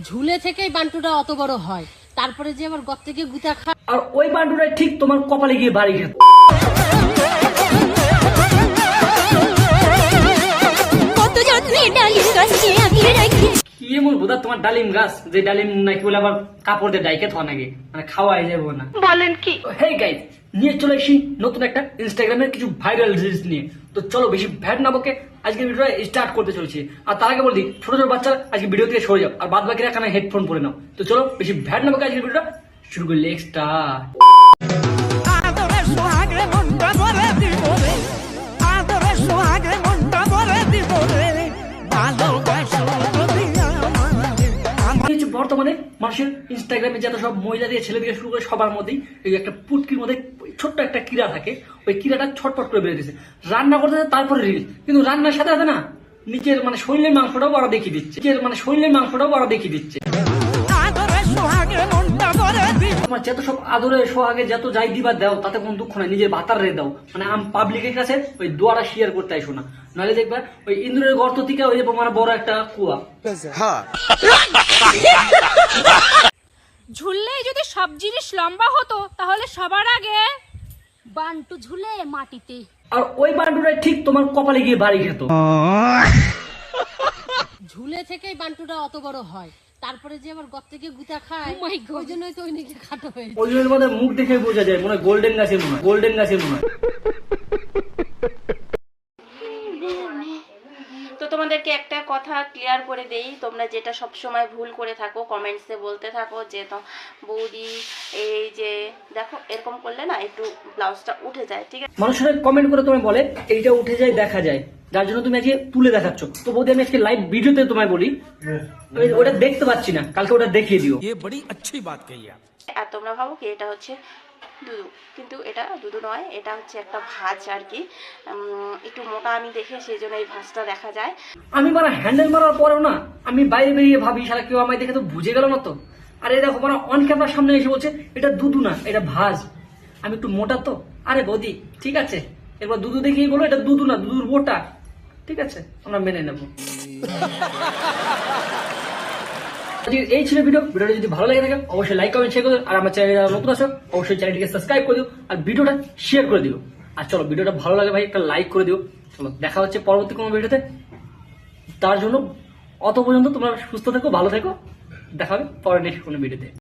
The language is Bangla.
ঝুলে থেকেই বান্টুটা অত বড় হয়, তারপরে যে আবার গর্তে গিয়ে গুতা খায়। আর ওই বান্টুটাই ঠিক তোমার কপালে গিয়ে বাড়ি খেত। কি এমন বোধা তোমার ডালিম গাছ, যে ডালিম নাকি বলে আবার কাপড় দিয়ে ডাইকে থা নাকি, মানে খাওয়াই যাবো না। বলেন কি? হেই গাইস, নিয়ে চলে এসেছি নতুন একটা ইনস্টাগ্রামের কিছু ভাইরাল রিলস নিয়ে। তো চলো বেশি ভ্যাট না বকে আজকে ভিডিওটা স্টার্ট করতে চলছি। আর তার আগে বলি, ছোট ছোট বাচ্চারা আজকে ভিডিও থেকে সরে যাও, আর বাদ বাকিরা কানে হেডফোন পরে নাও। তো চলো বেশি ভ্যাট না বকে আজকে ভিডিওটা শুরু করি। Let's start. বর্তমানে মানুষের ইনস্টাগ্রামে যত সব মহিলা দিয়ে ছেলে থেকে শুরু করে সবার মধ্যেই এই একটা পুটকির মধ্যে ছোট্ট একটা কিরা থাকে, ওই কিরাটা ছটপট করে বেড়ে দিচ্ছে। রান্না করতে তারপরে রিল, কিন্তু রান্নার সাথে সাথে না নিজের মানে শরীরের মাংসটাও ওরা দেখিয়ে দিচ্ছে, তোমার যত সব আদরে সোহাগে যত যাই দিবা দাও, তাতে কোনো দুঃখ নাই, নিজের ভাতার রে দাও। মানে আমি পাবলিকের কাছে ওই দোয়াটা শেয়ার করতে আইসো না, নাহলে দেখবা ওই ইন্দ্রের গর্ত থেকে ওই যে মানে বড় একটা কুয়া। ঝুললেই যদি সব জিনিস লম্বা হতো তাহলে সবার আগে বান্টু ঝুলে মাটিতে। আর ওই বান্টুটাই ঠিক তোমার কপালে গিয়ে বাড়ি খেত। ঝুলে থেকেই বান্টুটা অত বড় হয়, তারপরে যে আবার গর্তে গিয়ে গুতা খায়। ওই জন্যই তো ওই নাকি খাটো হয়েছে। ওই জন্য মধ্যে মুখ দেখে বোঝা যায়, মনে হয় গোল্ডেন গাছে মনে হয়। তো তোমাদেরকে একটা কথা ক্লিয়ার করে দেই, তোমরা যেটা সব সময় ভুল করে থাকো, কমেন্টসে বলতে থাকো যে তো বৌদি এই যে দেখো এরকম করলে না একটু ব্লাউজটা উঠে যায়, ঠিক আছে? মানুষের কমেন্ট করে তোমায় বলে এইটা উঠে যায়, দেখা যায়, যার জন্য তুমি আজকে তুলে দেখাচ্ছ। তো বৌদি আমি আজকে লাইভ ভিডিওতে তোমায় বলি ওটা দেখতে পাচ্ছি না, কালকে ওটা দেখিয়ে দিও। আর তোমরা ভাবো কি এটা হচ্ছে দুধু, কিন্তু এটা দুধু নয়, এটা হচ্ছে একটা ভাঁজ আর কি। একটু মোটা আমি দেখে সেই জন্য এই ভাঁজটা দেখা যায়। আমি মানে হ্যান্ডেল মারার পরেও না আমি বাইরে বেরিয়ে ভাবি সারা কেউ আমায় দেখে তো বুঝে গেল না তো। আর এই দেখো মানে অন ক্যামেরার সামনে এসে বলছে এটা দুধু না, এটা ভাঁজ। আমি একটু মোটা তো, আরে বৌদি ঠিক আছে, এবার দুধু দেখেই বলো এটা দুধু না, দুধুর মোটা, ঠিক আছে, আমরা মেনে নেবো। এই ছিল ভিডিওটা যদি ভালো লাগে থাকে অবশ্যই লাইক কমেন্ট শেয়ার করে দিও। আর আমার চ্যানেলে যারা নতুন আছো অবশ্যই চ্যানেলটিকে সাবস্ক্রাইব করে দিও, আর ভিডিওটা শেয়ার করে দিও। আর চলো ভিডিওটা ভালো লাগে ভাই একটা লাইক করে দিও। চলো দেখা হচ্ছে পরবর্তী কোনো ভিডিওতে। তার জন্য অত পর্যন্ত তোমরা সুস্থ থেকো, ভালো থেকো, দেখা হবে পরের নেক্সট কোনো ভিডিওতে।